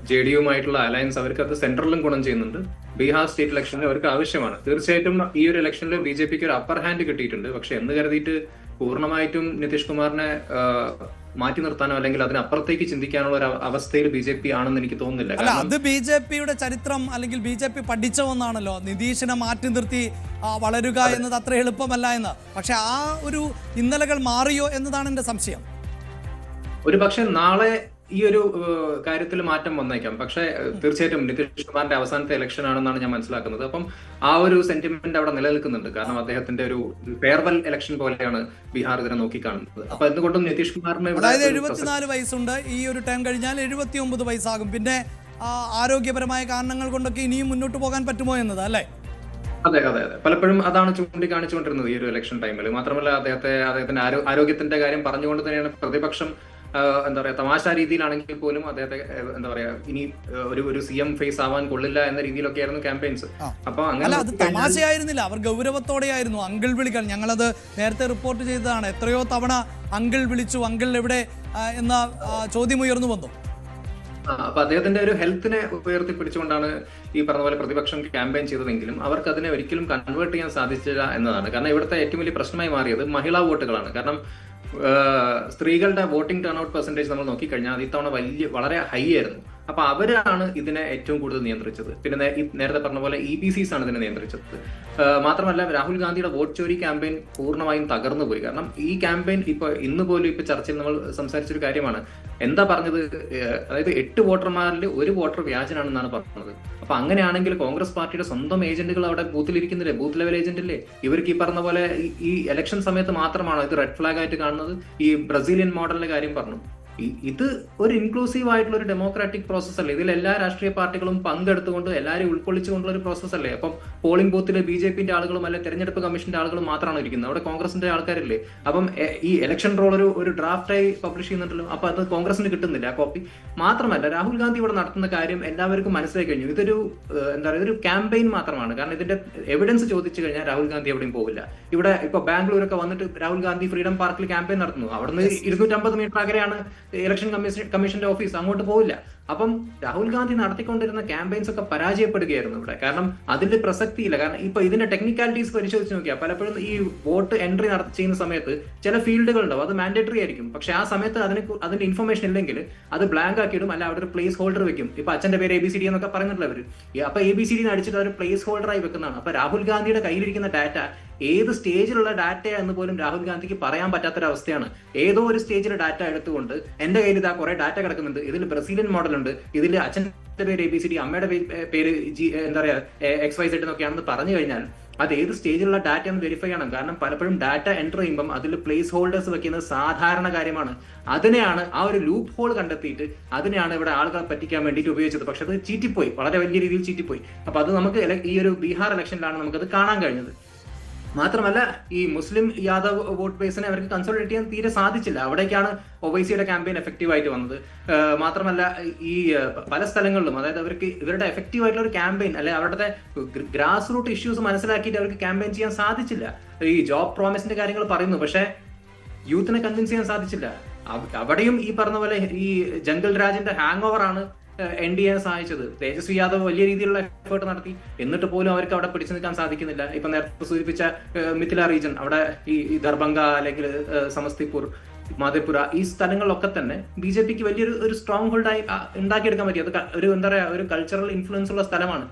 JDU-യുമായിട്ടുള്ള alliance അവർക്ക് അത് സെൻട്രലിലും ഗുണം ചെയ്യുന്നുണ്ട്. ബീഹാർ സ്റ്റേറ്റ് ഇലക്ഷനിൽ അവർക്ക് ആവശ്യമാണ്. തീർച്ചയായിട്ടും ഈ ഒരു ഇലക്ഷനിൽ BJP-ക്ക് ഒരു അപ്പർ ഹാൻഡ് കിട്ടിയിട്ടുണ്ട്. പക്ഷെ എന്ന് കരുതിയിട്ട് പൂർണ്ണമായിട്ടും നിതീഷ് കുമാറിനെ മാറ്റി നിർത്താനോ അല്ലെങ്കിൽ അതിനപ്പുറത്തേക്ക് ചിന്തിക്കാനുള്ള ഒരു അവസ്ഥയിൽ BJP ആണെന്ന് എനിക്ക് തോന്നുന്നില്ല. അല്ല, അത് BJP-യുടെ ചരിത്രം അല്ലെങ്കിൽ BJP പഠിച്ച ഒന്നാണല്ലോ, നിതീഷിനെ മാറ്റി നിർത്തി വളരുക എന്നത് അത്ര എളുപ്പമല്ല എന്ന്. പക്ഷെ ആ ഒരു ഇന്നലകൾ മാറിയോ എന്നതാണ് എന്റെ സംശയം. ഒരു പക്ഷെ നാളെ ഈ ഒരു കാര്യത്തിൽ മാറ്റം വന്നേക്കാം. പക്ഷെ തീർച്ചയായിട്ടും നിതീഷ് കുമാറിന്റെ അവസാനത്തെ ഇലക്ഷൻ ആണെന്നാണ് ഞാൻ മനസ്സിലാക്കുന്നത്. അപ്പം ആ ഒരു സെന്റിമെന്റ് അവിടെ നിലനിൽക്കുന്നുണ്ട്. കാരണം അദ്ദേഹത്തിന്റെ ഒരു ഫെയർവെൽ ഇലക്ഷൻ പോലെയാണ് ബീഹാർ ഇതിനെ നോക്കിക്കാണുന്നത്. അപ്പൊ എന്തുകൊണ്ടും നിതീഷ് കുമാറിന് അതായത് 74 വയസ്സുണ്ട്, ഈ ഒരു ടൈം കഴിഞ്ഞാൽ 79 വയസ്സാകും. പിന്നെ ആരോഗ്യപരമായ കാരണങ്ങൾ കൊണ്ടൊക്കെ ഇനിയും മുന്നോട്ട് പോകാൻ പറ്റുമോ എന്നത് അല്ലേ? അതെ അതെ അതെ, പലപ്പോഴും അതാണ് ചൂണ്ടിക്കാണിച്ചുകൊണ്ടിരുന്നത് ഈ ഒരു ഇലക്ഷൻ ടൈമിൽ. മാത്രമല്ല അദ്ദേഹത്തിന്റെ ആരോഗ്യത്തിന്റെ കാര്യം പറഞ്ഞുകൊണ്ട് തന്നെയാണ് പ്രതിപക്ഷം എന്താ പറയാ തമാശ രീതിയിലാണെങ്കിൽ പോലും അദ്ദേഹത്തെ എന്താ പറയാ ഇനി ഒരു CM ഫേസ് ആവാൻ കൊള്ളില്ല എന്ന രീതിയിലൊക്കെ ആയിരുന്നു ക്യാമ്പയിൻസ്. അപ്പൊ അങ്ങനെ അത് തമാശയായിരുന്നില്ല, അവർ ഗൗരവത്തോടെയായിരുന്നു അങ്കിൾ വിളികൾ. ഞങ്ങളത് നേരത്തെ റിപ്പോർട്ട് ചെയ്തതാണ്. എത്രയോ തവണ അങ്കിൾ വിളിച്ചു, അങ്കിൾ എവിടെ എന്ന ചോദ്യം ഉയർന്നു വന്നു. അപ്പൊ അദ്ദേഹത്തിന്റെ ഒരു ഹെൽത്തിനെ ഉയർത്തിപ്പിടിച്ചുകൊണ്ടാണ് ഈ പറഞ്ഞ പോലെ പ്രതിപക്ഷം ക്യാമ്പയിൻ ചെയ്തതെങ്കിലും അവർക്ക് അതിനെ ഒരിക്കലും കൺവേർട്ട് ചെയ്യാൻ സാധിച്ചില്ല എന്നതാണ്. കാരണം ഇവിടുത്തെ ഏറ്റവും വലിയ പ്രശ്നമായി മാറിയത് മഹിളാ വോട്ടുകളാണ്. കാരണം സ്ത്രീകളുടെ വോട്ടിംഗ് ടേൺ ഔട്ട് പെർസെന്റേജ് നമ്മൾ നോക്കിക്കഴിഞ്ഞാൽ അത് ഇത്തവണ വളരെ ഹൈ ആയിരുന്നു. അപ്പൊ അവരാണ് ഇതിനെ ഏറ്റവും കൂടുതൽ നിയന്ത്രിച്ചത്. പിന്നെ നേരത്തെ പറഞ്ഞ പോലെ EBCs ആണ് ഇതിനെ നിയന്ത്രിച്ചത്. മാത്രമല്ല രാഹുൽ ഗാന്ധിയുടെ വോട്ട് ചോരി ക്യാമ്പയിൻ പൂർണ്ണമായും തകർന്നു പോയി. കാരണം ഈ ക്യാമ്പയിൻ ഇന്ന് പോലും ചർച്ചയിൽ നമ്മൾ സംസാരിച്ചൊരു കാര്യമാണ്. എന്താ പറഞ്ഞത്? അതായത് 8 വോട്ടർമാരിൽ 1 വോട്ടർ വ്യാജനാണെന്നാണ് പറഞ്ഞത്. അപ്പൊ അങ്ങനെയാണെങ്കിൽ കോൺഗ്രസ് പാർട്ടിയുടെ സ്വന്തം ഏജന്റുകൾ അവിടെ ബൂത്തിലിരിക്കുന്നില്ലേ, ബൂത്ത് ലെവൽ ഏജന്റില്ലേ? ഇവർക്ക് ഈ പറഞ്ഞ പോലെ ഈ ഇലക്ഷൻ സമയത്ത് മാത്രമാണോ ഇത് റെഡ് ഫ്ലാഗ് ആയിട്ട് കാണുന്നത്? ഈ ബ്രസീലിയൻ മോഡലിന്റെ കാര്യം പറഞ്ഞു. ഇത് ഒരു ഇൻക്ലൂസീവ് ആയിട്ടുള്ള ഒരു ഡെമോക്രാറ്റിക് പ്രോസസ് അല്ലേ? ഇതിൽ എല്ലാ രാഷ്ട്രീയ പാർട്ടികളും പങ്കെടുത്തുകൊണ്ട് എല്ലാവരും ഉൾക്കൊള്ളിച്ചുകൊണ്ടുള്ള ഒരു പ്രോസസ് അല്ലേ? അപ്പം പോളിംഗ് ബൂത്തിൽ BJP-ന്റെ ആളുകളും അല്ലെ തെരഞ്ഞെടുപ്പ് കമ്മീഷന്റെ ആളുകളും മാത്രമാണ് ഇരിക്കുന്നത്. അവിടെ കോൺഗ്രസിന്റെ ആൾക്കാരില്ലേ? അപ്പം ഈ ഇലക്ഷൻ റോൾ ഒരു ഡ്രാഫ്റ്റായി പബ്ലിഷ് ചെയ്യുന്നുണ്ടല്ലോ. അപ്പൊ അത് കോൺഗ്രസിന് കിട്ടുന്നില്ല ആ കോപ്പി. മാത്രമല്ല രാഹുൽ ഗാന്ധി ഇവിടെ നടത്തുന്ന കാര്യം എല്ലാവർക്കും മനസ്സിലായി കഴിഞ്ഞു. ഇതൊരു എന്താ പറയുക ഒരു ക്യാമ്പയിൻ മാത്രമാണ്. കാരണം ഇതിന്റെ എവിഡൻസ് ചോദിച്ചു കഴിഞ്ഞാൽ രാഹുൽ ഗാന്ധി എവിടെയും പോവില്ല. ഇവിടെ ഇപ്പൊ ബാംഗ്ലൂരൊക്കെ വന്നിട്ട് രാഹുൽ ഗാന്ധി ഫ്രീഡം പാർക്കിൽ ക്യാമ്പയിൻ നടത്തുന്നു. അവിടുന്ന് 250 മീറ്റർ അകലെയാണ് ഇലക്ഷൻ കമ്മീഷന്റെ ഓഫീസ്, അങ്ങോട്ട് പോവില്ല. അപ്പം രാഹുൽ ഗാന്ധി നടത്തിക്കൊണ്ടിരുന്ന ക്യാമ്പയിൻസ് ഒക്കെ പരാജയപ്പെടുകയായിരുന്നു ഇവിടെ. കാരണം അതിൽ പ്രസക്തിയില്ല. കാരണം ഇപ്പൊ ഇതിന്റെ ടെക്നിക്കാലിറ്റീസ് പരിശോധിച്ച് നോക്കിയാൽ പലപ്പോഴും ഈ വോട്ട് എൻട്രി ചെയ്യുന്ന സമയത്ത് ചില ഫീൽഡുകൾ ഉണ്ടാവും, അത് മാൻഡേറ്ററി ആയിരിക്കും. പക്ഷെ ആ സമയത്ത് അതിന്റെ ഇൻഫർമേഷൻ ഇല്ലെങ്കിൽ അത് ബ്ലാങ്ക് ആക്കിയിടും, അല്ല അവിടെ ഒരു പ്ലേസ് ഹോൾഡർ വെക്കും. ഇപ്പൊ അച്ഛന്റെ പേര് ABCD എന്നൊക്കെ പറയുന്നുണ്ടല്ലോ അവര്. അപ്പൊ ABCD അടിച്ചിട്ട് അവർ പ്ലേസ് ഹോൾഡറായി വെക്കുന്നതാണ്. അപ്പൊ രാഹുൽ ഗാന്ധിയുടെ കയ്യിലിരിക്കുന്ന ഡാറ്റ ഏത് സ്റ്റേജിലുള്ള ഡാറ്റ എന്ന് പോലും രാഹുൽ ഗാന്ധിക്ക് പറയാൻ പറ്റാത്തൊരവസ്ഥയാണ്. ഏതോ ഒരു സ്റ്റേജിലെ ഡാറ്റ എടുത്തുകൊണ്ട് എന്റെ കയ്യിൽ ഇതാ കുറെ ഡാറ്റ കിടക്കുന്നുണ്ട്, ഇതിൽ ബ്രസീലിയൻ മോഡൽ ഉണ്ട്, ഇതിൽ അച്ഛന്റെ പേര് ABCD, അമ്മയുടെ പേര് എന്താ പറയാ XYZ എന്നൊക്കെയാണെന്ന് പറഞ്ഞു കഴിഞ്ഞാൽ അത് ഏത് സ്റ്റേജിലുള്ള ഡാറ്റ എന്ന് വെരിഫൈ ചെയ്യണം. കാരണം പലപ്പോഴും ഡാറ്റ എൻ്റർ ചെയ്യുമ്പോൾ അതിൽ പ്ലേസ് ഹോൾഡേഴ്സ് വെക്കുന്നത് സാധാരണ കാര്യമാണ്. അതിനെയാണ് ആ ഒരു ലൂപ്പ് ഹോൾ കണ്ടെത്തിയിട്ട് അതിനെയാണ് ഇവിടെ ആളുകളെ പറ്റിക്കാൻ വേണ്ടിയിട്ട് ഉപയോഗിച്ചത്. പക്ഷെ അത് ചീറ്റിപ്പോയി, വളരെ വലിയ രീതിയിൽ ചീറ്റിപ്പോയി. അപ്പൊ അത് നമുക്ക് ഈ ഒരു ബീഹാർ ഇലക്ഷനിലാണ് നമുക്കത് കാണാൻ കഴിഞ്ഞത്. മാത്രമല്ല ഈ മുസ്ലിം യാദവ് വോട്ട് ബേസിനെ അവർക്ക് കൺസോളിഡേറ്റ് ചെയ്യാൻ തീരെ സാധിച്ചില്ല. അവിടേക്കാണ് ഒവൈസിയുടെ ക്യാമ്പയിൻ എഫക്റ്റീവ് ആയിട്ട് വന്നത്. മാത്രമല്ല ഈ പല സ്ഥലങ്ങളിലും അതായത് അവർക്ക് ഇവരുടെ എഫക്റ്റീവ് ആയിട്ടുള്ള ഒരു ക്യാമ്പയിൻ അല്ലെ അവരുടെ ഗ്രാസ് റൂട്ട് ഇഷ്യൂസ് മനസ്സിലാക്കിയിട്ട് അവർക്ക് ക്യാമ്പയിൻ ചെയ്യാൻ സാധിച്ചില്ല. ഈ ജോബ് പ്രോമിസിന്റെ കാര്യങ്ങൾ പറയുന്നു, പക്ഷെ യൂത്തിനെ കൺവിൻസ് ചെയ്യാൻ സാധിച്ചില്ല. അവിടെയും ഈ പറഞ്ഞ പോലെ ഈ ജംഗൽ രാജിന്റെ ഹാങ് ഓവർ ആണ് NDA സഹായിച്ചത്. തേജസ്വി യാദവ് വലിയ രീതിയിലുള്ള എഫേർട്ട് നടത്തി, എന്നിട്ട് പോലും അവർക്ക് അവിടെ പിടിച്ചു നിൽക്കാൻ സാധിക്കുന്നില്ല. ഇപ്പൊ നേരത്തെ സൂചിപ്പിച്ച മിഥില റീജൻ, അവിടെ ഈ ദർഭംഗ അല്ലെങ്കിൽ സമസ്തിപൂർ, മധേപുര, ഈ സ്ഥലങ്ങളിലൊക്കെ തന്നെ BJPക്ക് വലിയൊരു സ്ട്രോങ് ഹോൾഡായി ഉണ്ടാക്കിയെടുക്കാൻ പറ്റി. അത് ഒരു എന്താ പറയാ ഒരു കൾച്ചറൽ ഇൻഫ്ലുവൻസ് ഉള്ള സ്ഥലമാണ്.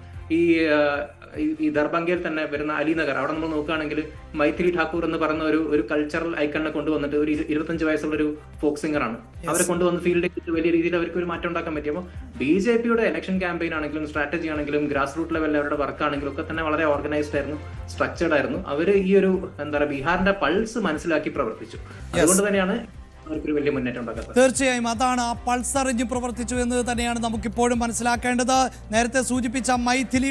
ഈ ദർഭംഗയിൽ തന്നെ വരുന്ന അലിനഗർ, അവിടെ നമ്മൾ നോക്കുകയാണെങ്കിൽ മൈഥിലി ഠാക്കൂർ എന്ന് പറയുന്ന ഒരു കൾച്ചറൽ ഐക്കണിനെ കൊണ്ടുവന്നിട്ട് ഒരു 25 വയസ്സുള്ള ഒരു ഫോക്ക് സിംഗറാണ്. അവരെ കൊണ്ടുവന്ന് ഫീൽഡിൽ വലിയ രീതിയിൽ അവർക്ക് ഒരു മാറ്റം ഉണ്ടാക്കാൻ പറ്റി. അപ്പോൾ BJPയുടെ ഇലക്ഷൻ ക്യാമ്പയിൻ ആണെങ്കിലും സ്ട്രാറ്റജി ആണെങ്കിലും ഗ്രാസ് റൂട്ട് ലെവലിൽ അവരുടെ വർക്ക് ആണെങ്കിലും ഒക്കെ തന്നെ വളരെ ഓർഗനൈസ്ഡ് ആയിരുന്നു, സ്ട്രക്ചേർഡ് ആയിരുന്നു. അവർ ഈ ഒരു എന്താ പറയുക ബീഹാറിന്റെ പൾസ് മനസ്സിലാക്കി പ്രവർത്തിച്ചു. അതുകൊണ്ട് തന്നെയാണ് തീർച്ചയായും അതാണ് ആ പൾസറിഞ്ഞ് പ്രവർത്തിച്ചു എന്ന് തന്നെയാണ് നമുക്കിപ്പോഴും മനസ്സിലാക്കേണ്ടത്. നേരത്തെ സൂചിപ്പിച്ച മൈഥിലി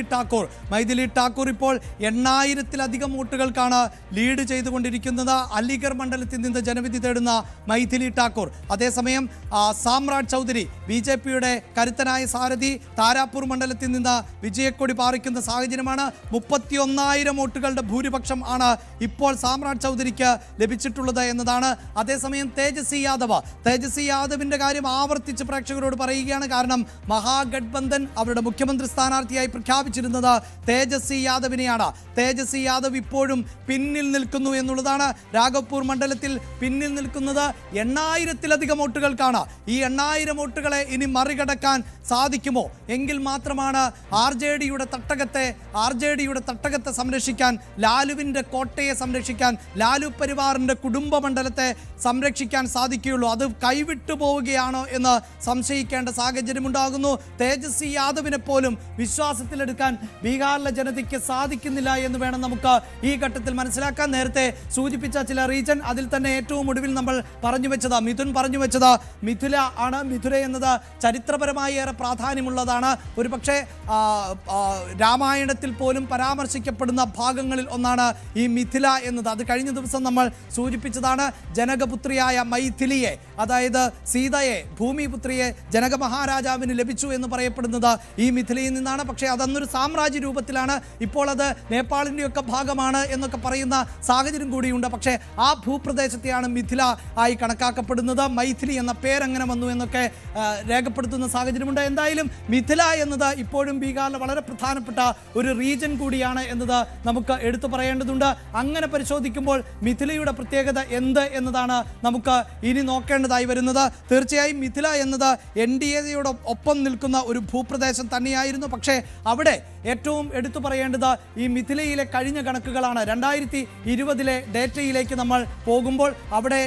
ഠാക്കൂർ ഇപ്പോൾ 8000-ലധികം വോട്ടുകൾക്കാണ് ലീഡ് ചെയ്തുകൊണ്ടിരിക്കുന്നത്. അലിഗർ മണ്ഡലത്തിൽ നിന്ന് ജനവിധി തേടുന്ന മൈഥിലി ഠാക്കൂർ. അതേസമയം സാമ്രാജ് ചൗധരി BJPയുടെ കരുത്തനായ സാരഥി താരാപൂർ മണ്ഡലത്തിൽ നിന്ന് വിജയക്കൊടി പാറിക്കുന്ന സാഹചര്യമാണ്. 31,000 വോട്ടുകളുടെ ഭൂരിപക്ഷം ആണ് ഇപ്പോൾ സാമ്രാജ് ചൗധരിക്ക് ലഭിച്ചിട്ടുള്ളത് എന്നതാണ്. അതേസമയം തേജസ്വി തേജസ്വി യാദവിന്റെ കാര്യം ആവർത്തിച്ച് പ്രേക്ഷകരോട് പറയുകയാണ്. കാരണം മഹാഗഠബന്ധൻ അവരുടെ മുഖ്യമന്ത്രി സ്ഥാനാർത്ഥിയായി പ്രഖ്യാപിച്ചിരുന്നത് തേജസ്വി യാദവിനെയാണ്. തേജസ്വി യാദവ് ഇപ്പോഴും പിന്നിൽ നിൽക്കുന്നു എന്നുള്ളതാണ്. രാഘവ്പൂർ മണ്ഡലത്തിൽ പിന്നിൽ നിൽക്കുന്നത് 8000-ലധികം വോട്ടുകൾക്കാണ്. ഈ 8000 വോട്ടുകളെ ഇനി മറികടക്കാൻ സാധിക്കുമോ? എങ്കിൽ മാത്രമാണ് ആർ ജെ ഡിയുടെ തട്ടകത്തെ സംരക്ഷിക്കാൻ, ലാലുവിൻ്റെ കോട്ടയെ സംരക്ഷിക്കാൻ, ലാലു പരിവാറിൻ്റെ കുടുംബ മണ്ഡലത്തെ സംരക്ഷിക്കാൻ സാധിക്കുകയുള്ളൂ. അത് കൈവിട്ടു പോവുകയാണോ എന്ന് സംശയിക്കേണ്ട സാഹചര്യമുണ്ടാകുന്നു. തേജസ്വി യാദവിനെ പോലും വിശ്വാസത്തിലെടുക്കാൻ ബീഹാറിലെ ജനതയ്ക്ക് സാധിക്കുന്നില്ല എന്ന് വേണം നമുക്ക് ഈ ഘട്ടത്തിൽ മനസ്സിലാക്കാൻ. നേരത്തെ സൂചിപ്പിച്ച ചില റീജൻ, അതിൽ തന്നെ ഏറ്റവും ഒടുവിൽ നമ്മൾ മിഥുൻ പറഞ്ഞു വെച്ചത് മിഥുല ആണ്. മിഥുല എന്നത് ചരിത്രപരമായി ഏറെ പ്രാധാന്യമുള്ളതാണ്. ഒരു പക്ഷേ രാമായണത്തിൽ പോലും പരാമർശിക്കപ്പെടുന്ന ഭാഗങ്ങളിൽ ഒന്നാണ് ഈ മിഥില എന്നത്. അത് കഴിഞ്ഞ ദിവസം നമ്മൾ സൂചിപ്പിച്ചതാണ്. ജനകപുത്രിയായ മൈഥിലിയെ, അതായത് സീതയെ, ഭൂമിപുത്രിയെ ജനക മഹാരാജാവിന് ലഭിച്ചു എന്ന് പറയപ്പെടുന്നത് ഈ മിഥിലയിൽ നിന്നാണ്. പക്ഷേ അതൊന്നൊരു സാമ്രാജ്യ രൂപത്തിലാണ്. ഇപ്പോൾ അത് നേപ്പാളിൻ്റെയൊക്കെ ഭാഗമാണ് എന്നൊക്കെ പറയുന്ന സാഹചര്യം കൂടിയുണ്ട്. പക്ഷേ ആ ഭൂപ്രദേശത്തെയാണ് മിഥില ആയി കണക്കാക്കപ്പെടുന്നത്. മൈഥിലി എന്ന പേരെങ്ങനെ വന്നു എന്നൊക്കെ രേഖപ്പെടുത്തുന്ന സാഹചര്യമുണ്ട്. എന്തായാലും മിഥില എന്നത് ഇപ്പോഴും ബീഹാറിലെ വളരെ പ്രധാനപ്പെട്ട ഒരു റീജൻ കൂടിയാണ് എന്നത് നമുക്ക് എടുത്തു പറയേണ്ടതുണ്ട്. അങ്ങനെ പരിശോധിക്കുമ്പോൾ മിഥിലയുടെ പ്രത്യേകത എന്ത് എന്നതാണ് നമുക്ക് ഇനി നോക്കേണ്ടതായി വരുന്നത്. തീർച്ചയായും മിഥില എന്നത് NDA-യുടെ ഒപ്പം നിൽക്കുന്ന ഒരു ഭൂപ്രദേശം തന്നെയായിരുന്നു. പക്ഷേ അവിടെ ഏറ്റവും എടുത്തു പറയേണ്ടത് ഈ മിഥിലയിലെ കഴിഞ്ഞ കണക്കുകളാണ്. 2020-ലെ ഡേറ്റയിലേക്ക് നമ്മൾ പോകുമ്പോൾ അവിടെ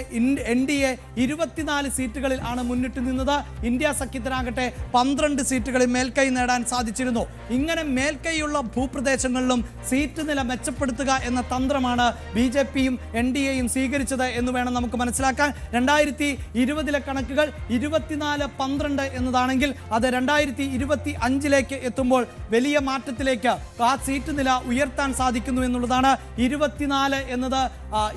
NDA 24 സീറ്റുകളിൽ ആണ് മുന്നിട്ട് നിന്നത്. ഇന്ത്യ സഖ്യത്തിനാകട്ടെ 12 സീറ്റുകളിൽ മേൽക്കൈ നേടാൻ സാധിച്ചിരുന്നു. ഇങ്ങനെ മേൽക്കൈയുള്ള ഭൂപ്രദേശങ്ങളിലും സീറ്റ് നില മെച്ചപ്പെടുത്തുക എന്ന തന്ത്രമാണ് BJP-യും NDA-യും സ്വീകരിച്ചത് എന്ന് വേണം നമുക്ക് മനസ്സിലാക്കാൻ. 2020-ലെ കണക്കുകൾ 24-12 എന്നതാണെങ്കിൽ അത് 2025-ലേക്ക് എത്തുമ്പോൾ വലിയ മാറ്റത്തിലേക്ക് ആ സീറ്റ് നില ഉയർത്താൻ സാധിക്കുന്നു എന്നുള്ളതാണ്. 24 എന്നത്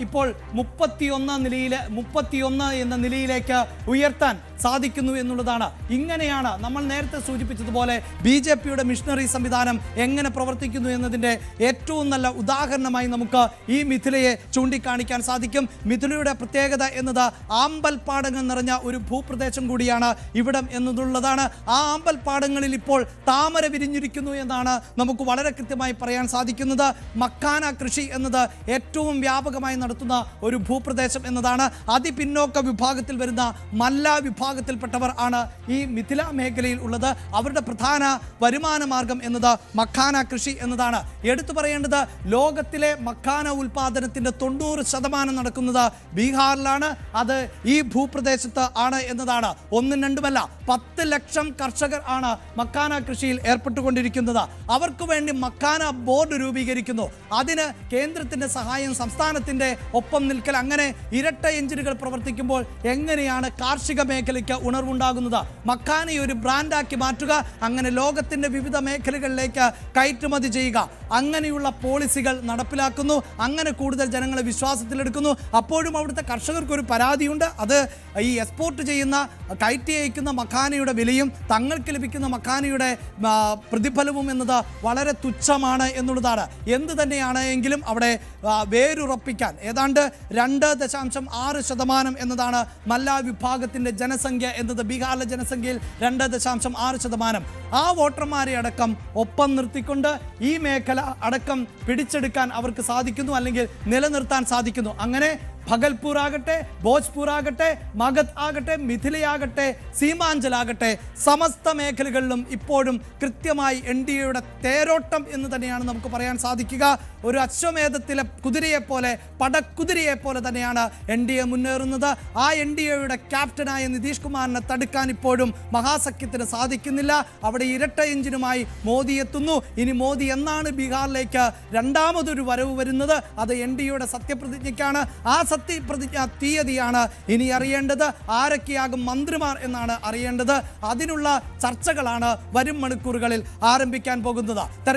ഇപ്പോൾ 31 എന്ന നിലയിലേക്ക് ഉയർത്താൻ സാധിക്കുന്നു എന്നുള്ളതാണ്. ഇങ്ങനെയാണ് നമ്മൾ നേരത്തെ സൂചിപ്പിച്ചതുപോലെ BJP-യുടെ മിഷണറി സംവിധാനം എങ്ങനെ പ്രവർത്തിക്കുന്നു എന്നതിൻ്റെ ഏറ്റവും നല്ല ഉദാഹരണമായി നമുക്ക് ഈ മിഥിലയെ ചൂണ്ടിക്കാണിക്കാൻ സാധിക്കും. മിഥിലയുടെ പ്രത്യേകത എന്നത് ആമ്പൽപ്പാടങ്ങൾ നിറഞ്ഞ ഒരു ഭൂപ്രദേശം കൂടിയാണ് ഇവിടം എന്നതുള്ളതാണ്. ആ ആമ്പൽപ്പാടങ്ങളിൽ ഇപ്പോൾ താമര വിരിഞ്ഞിരിക്കുന്നു എന്നാണ് നമുക്ക് വളരെ കൃത്യമായി പറയാൻ സാധിക്കുന്നത്. മക്കാന കൃഷി എന്നത് ഏറ്റവും വ്യാപകമായി നടത്തുന്ന ഒരു ഭൂപ്രദേശം എന്നതാണ്. അതിപിന്നോക്ക വിഭാഗത്തിൽ വരുന്ന മല്ല വിഭാഗത്തിൽപ്പെട്ടവർ ആണ് ഈ മിഥില മേഖലയിൽ ഉള്ളത്. അവരുടെ പ്രധാന വരുമാന മാർഗം എന്നത് മക്കാന കൃഷി എന്നതാണ്. എടുത്തു പറയേണ്ടത് ലോകത്തിലെ മക്കാന ഉൽപാദനത്തിൻ്റെ 90% നടക്കുന്നത് ബീഹാറിലാണ്. അത് ഈ ഭൂപ്രദേശത്ത് ആണ് എന്നതാണ്. ഒന്നും രണ്ടുമല്ല, 10 ലക്ഷം കർഷകർ ആണ് മക്കാന കൃഷിയിൽ ഏർപ്പെട്ടുകൊണ്ടിരിക്കുന്നത്. അവർക്ക് വേണ്ടി മക്കാന ബോർഡ് രൂപീകരിക്കുന്നു. അതിന് കേന്ദ്രത്തിൻ്റെ സഹായം, സംസ്ഥാനത്തിൻ്റെ ഒപ്പം നിൽക്കൽ, അങ്ങനെ ഇരട്ട എഞ്ചിനുകൾ പ്രവർത്തിക്കുമ്പോൾ എങ്ങനെയാണ് കാർഷിക മേഖലയ്ക്ക് ഉണർവുണ്ടാകുന്നത്? മക്കാനയെ ഒരു ബ്രാൻഡാക്കി മാറ്റുക, അങ്ങനെ ലോകത്തിൻ്റെ വിവിധ മേഖലകളിലേക്ക് കയറ്റുമതി ചെയ്യുക. അങ്ങനെയുള്ള പോളിസികൾ നടപ്പിലാക്കുന്നു. അങ്ങനെ കൂടുതൽ ജനങ്ങളെ വിശ്വാസത്തിലെടുക്കുന്നു. അപ്പോഴും അവിടുത്തെ കർഷകർക്കൊരു പരാതിയുണ്ട്. അത് ഈ എക്സ്പോർട്ട് ചെയ്യുന്ന, കയറ്റി അയക്കുന്ന മക്കാനയുടെ വിലയും തങ്ങൾക്ക് ലഭിക്കുന്ന മക്കാനയുടെ പ്രതിഫലവും എന്നത് വളരെ തുച്ഛമാണ് എന്നുള്ളതാണ്. എന്ത് തന്നെയാണ് എങ്കിലും അവിടെ വേരുറപ്പിക്കാൻ ഏതാണ്ട് 2.6% എന്നതാണ് മല്ല വിഭാഗത്തിൻ്റെ ജനസംഖ്യ എന്നത്. ബീഹാറിലെ ജനസംഖ്യയിൽ 2.6%. ആ വോട്ടർമാരെ അടക്കം ഒപ്പം നിർത്തിക്കൊണ്ട് ഈ മേഖല അടക്കം പിടിച്ചെടുക്കാൻ അവർക്ക് സാധിക്കുന്നു, അല്ലെങ്കിൽ നിലനിർത്താൻ സാധിക്കുന്നു. അങ്ങനെ ഭഗൽപൂർ ആകട്ടെ, ഭോജ്പൂർ ആകട്ടെ, മഗധ് ആകട്ടെ, മിഥിലയാകട്ടെ, സീമാഞ്ചൽ ആകട്ടെ, സമസ്ത മേഖലകളിലും ഇപ്പോഴും കൃത്യമായി NDA-യുടെ തേരോട്ടം എന്ന് തന്നെയാണ് നമുക്ക് പറയാൻ സാധിക്കുക. ഒരു അശ്വമേധത്തിലെ കുതിരയെപ്പോലെ, പടക്കുതിരയെപ്പോലെ തന്നെയാണ് NDA മുന്നേറുന്നത്. ആ NDA-യുടെ ക്യാപ്റ്റനായ നിതീഷ് കുമാറിനെ തടുക്കാൻ ഇപ്പോഴും മഹാസഖ്യത്തിന് സാധിക്കുന്നില്ല. അവിടെ ഇരട്ട എഞ്ചിനുമായി മോദി എത്തുന്നു. ഇനി മോദി എന്നാണ് ബീഹാറിലേക്ക് രണ്ടാമതൊരു വരവ് വരുന്നത്? അത് NDA-യുടെ സത്യപ്രതിജ്ഞയ്ക്കാണ്. ആ സത്യപ്രതിജ്ഞ തീയതിയാണ് ഇനി അറിയേണ്ടത്. ആരൊക്കെയാകും മന്ത്രിമാർ എന്നാണ് അറിയേണ്ടത്. അതിനുള്ള ചർച്ചകളാണ് വരും മണിക്കൂറുകളിൽ ആരംഭിക്കാൻ പോകുന്നത്.